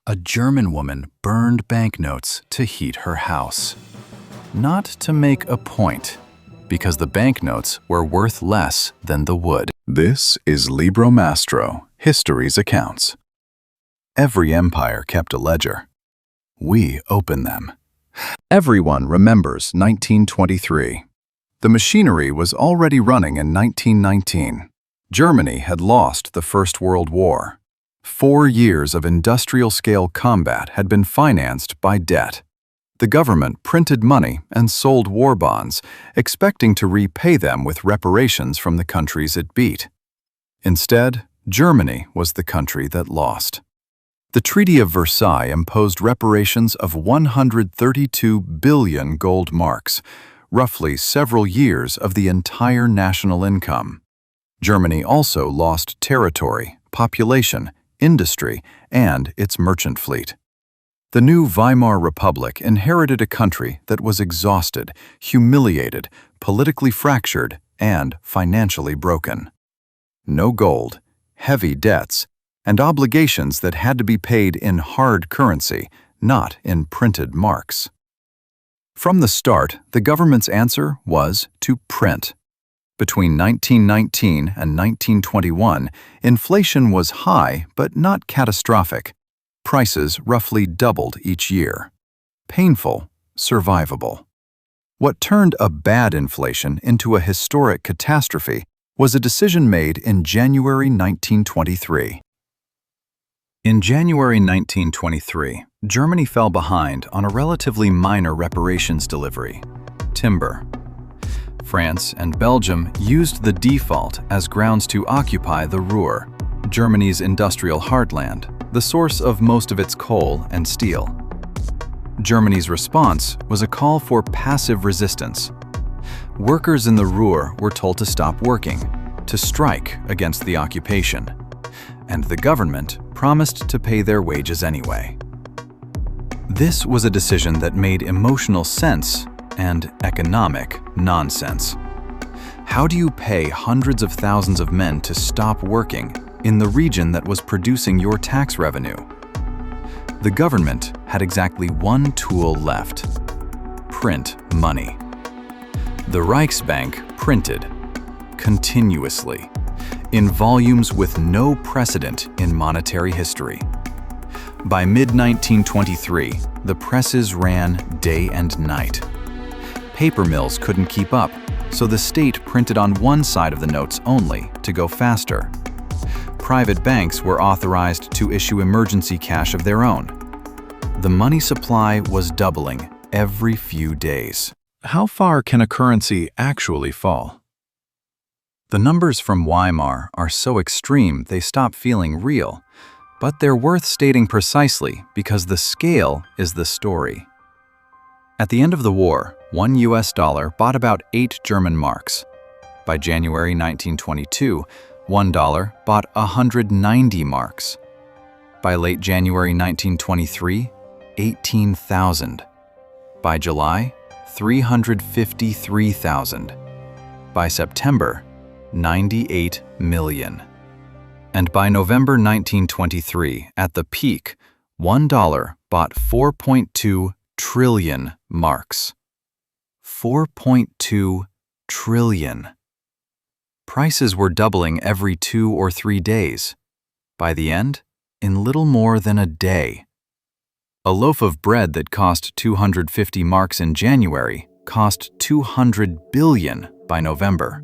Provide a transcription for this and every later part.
A German woman burned banknotes to heat her house. Not to make a point, because the banknotes were worth less than the wood. This is Libromastro, History's Accounts. Every empire kept a ledger. We open them. Everyone remembers 1923. The machinery was already running in 1919. Germany had lost the First World War. 4 years of industrial-scale combat had been financed by debt. The government printed money and sold war bonds, expecting to repay them with reparations from the countries it beat. Instead, Germany was the country that lost. The Treaty of Versailles imposed reparations of 132 billion gold marks, roughly several years of the entire national income. Germany also lost territory, population, industry, and its merchant fleet. The new Weimar Republic inherited a country that was exhausted, humiliated, politically fractured, and financially broken. No gold, heavy debts, and obligations that had to be paid in hard currency, not in printed marks. From the start, the government's answer was to print. Between 1919 and 1921, inflation was high but not catastrophic. Prices roughly doubled each year. Painful, survivable. What turned a bad inflation into a historic catastrophe was a decision made in January 1923. In January 1923, Germany fell behind on a relatively minor reparations delivery: timber. France and Belgium used the default as grounds to occupy the Ruhr, Germany's industrial heartland, the source of most of its coal and steel. Germany's response was a call for passive resistance. Workers in the Ruhr were told to stop working, to strike against the occupation, and the government promised to pay their wages anyway. This was a decision that made emotional sense and economic nonsense. How do you pay hundreds of thousands of men to stop working in the region that was producing your tax revenue? The government had exactly one tool left: print money. The Reichsbank printed continuously, in volumes with no precedent in monetary history. By mid-1923, the presses ran day and night. Paper mills couldn't keep up, so the state printed on one side of the notes only to go faster. Private banks were authorized to issue emergency cash of their own. The money supply was doubling every few days. How far can a currency actually fall? The numbers from Weimar are so extreme they stop feeling real, but they're worth stating precisely because the scale is the story. At the end of the war, $1 US bought about 8 German marks. By January 1922, $1 bought 190 marks. By late January 1923, 18,000. By July, 353,000. By September, 98 million. And by November 1923, at the peak, $1 bought 4.2 trillion marks. 4.2 trillion. Prices were doubling every 2 or 3 days. By the end, in little more than a day. A loaf of bread that cost 250 marks in January cost 200 billion by November.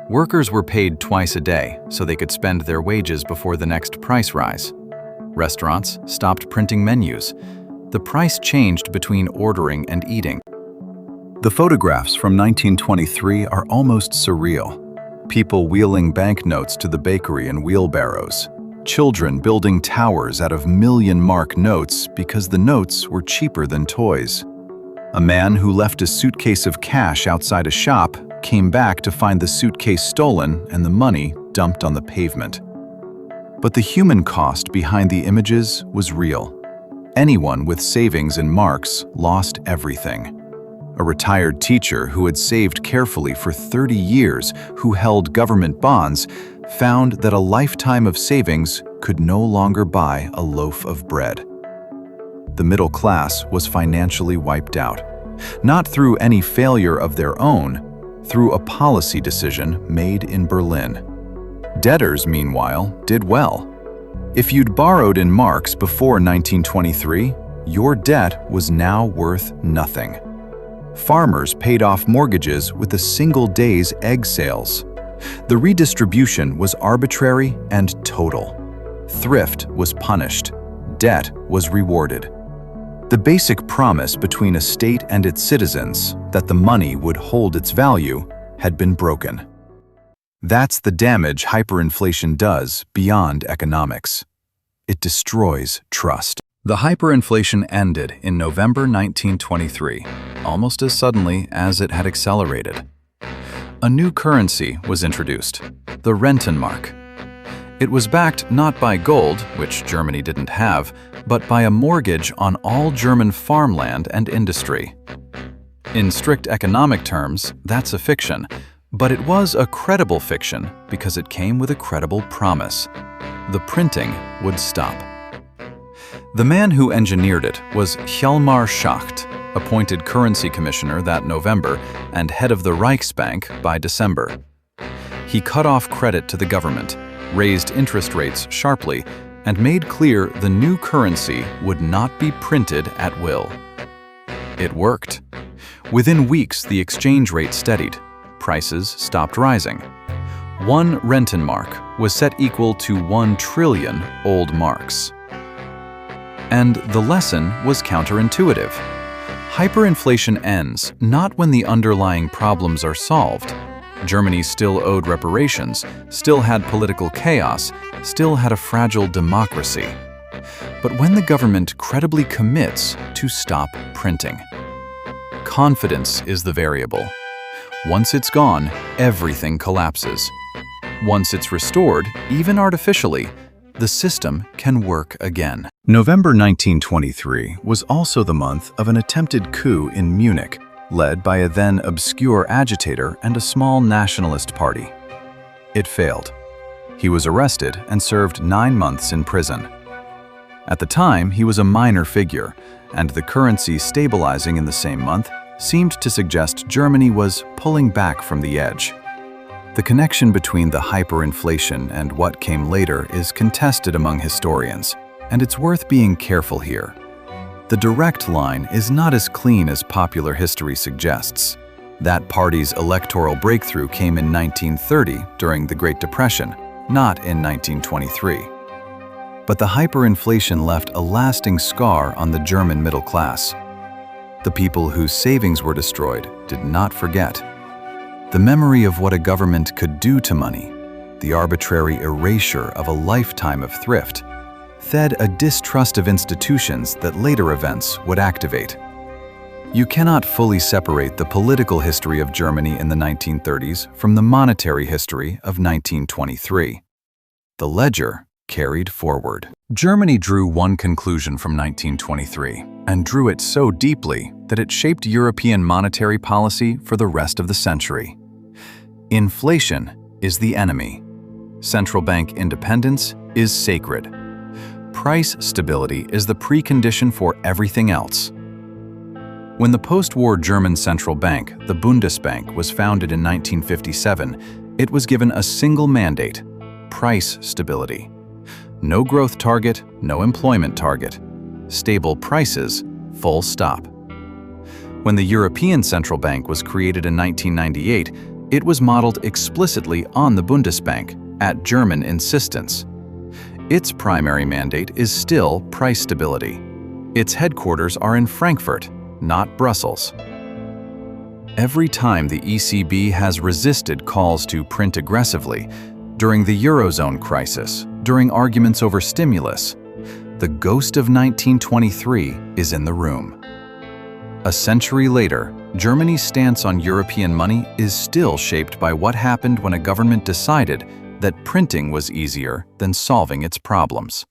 Workers were paid twice a day so they could spend their wages before the next price rise. Restaurants stopped printing menus. The price changed between ordering and eating. The photographs from 1923 are almost surreal. People wheeling banknotes to the bakery in wheelbarrows. Children building towers out of million-mark notes because the notes were cheaper than toys. A man who left a suitcase of cash outside a shop came back to find the suitcase stolen and the money dumped on the pavement. But the human cost behind the images was real. Anyone with savings in marks lost everything. A retired teacher who had saved carefully for 30 years, who held government bonds, found that a lifetime of savings could no longer buy a loaf of bread. the middle class was financially wiped out. Not through any failure of their own, through a policy decision made in Berlin. Debtors, meanwhile, did well. If you'd borrowed in marks before 1923, your debt was now worth nothing. Farmers paid off mortgages with a single day's egg sales. The redistribution was arbitrary and total. Thrift was punished. Debt was rewarded. The basic promise between a state and its citizens that the money would hold its value had been broken. That's the damage hyperinflation does beyond economics. It destroys trust. The hyperinflation ended in November 1923, almost as suddenly as it had accelerated. A new currency was introduced, the Rentenmark. It was backed not by gold, which Germany didn't have, but by a mortgage on all German farmland and industry. In strict economic terms, that's a fiction, but it was a credible fiction because it came with a credible promise. The printing would stop. The man who engineered it was Hjalmar Schacht, appointed currency commissioner that November and head of the Reichsbank by December. He cut off credit to the government, raised interest rates sharply, and made clear the new currency would not be printed at will. It worked. Within weeks, the exchange rate steadied. Prices stopped rising. 1 Rentenmark was set equal to 1 trillion old marks. And the lesson was counterintuitive. Hyperinflation ends not when the underlying problems are solved. Germany still owed reparations, still had political chaos, still had a fragile democracy. But when the government credibly commits to stop printing. Confidence is the variable. Once it's gone, everything collapses. Once it's restored, even artificially, the system can work again. November 1923 was also the month of an attempted coup in Munich, led by a then obscure agitator and a small nationalist party. It failed. He was arrested and served 9 months in prison. At the time, he was a minor figure, and the currency stabilizing in the same month seemed to suggest Germany was pulling back from the edge. The connection between the hyperinflation and what came later is contested among historians, and it's worth being careful here. The direct line is not as clean as popular history suggests. That party's electoral breakthrough came in 1930 during the Great Depression, not in 1923. But the hyperinflation left a lasting scar on the German middle class. The people whose savings were destroyed did not forget. The memory of what a government could do to money, the arbitrary erasure of a lifetime of thrift, fed a distrust of institutions that later events would activate. You cannot fully separate the political history of Germany in the 1930s from the monetary history of 1923. The ledger carried forward. Germany drew one conclusion from 1923, and drew it so deeply that it shaped European monetary policy for the rest of the century. Inflation is the enemy. Central bank independence is sacred. Price stability is the precondition for everything else. When the post-war German central bank, the Bundesbank, was founded in 1957, it was given a single mandate: price stability. No growth target, no employment target. Stable prices, full stop. When the European Central Bank was created in 1998, it was modeled explicitly on the Bundesbank, at German insistence. Its primary mandate is still price stability. Its headquarters are in Frankfurt, not Brussels. Every time the ECB has resisted calls to print aggressively, during the Eurozone crisis, during arguments over stimulus, the ghost of 1923 is in the room. A century later, Germany's stance on European money is still shaped by what happened when a government decided that printing was easier than solving its problems.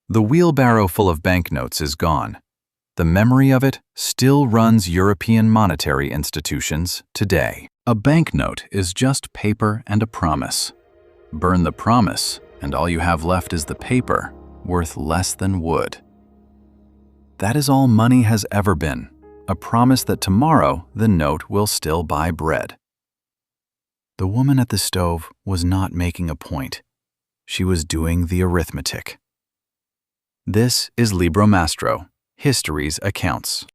The wheelbarrow full of banknotes is gone. The memory of it still runs European monetary institutions today. A banknote is just paper and a promise. Burn the promise, and all you have left is the paper, worth less than wood. That is all money has ever been, a promise that tomorrow the note will still buy bread. The woman at the stove was not making a point. She was doing the arithmetic. This is Libromastro, History's Accounts.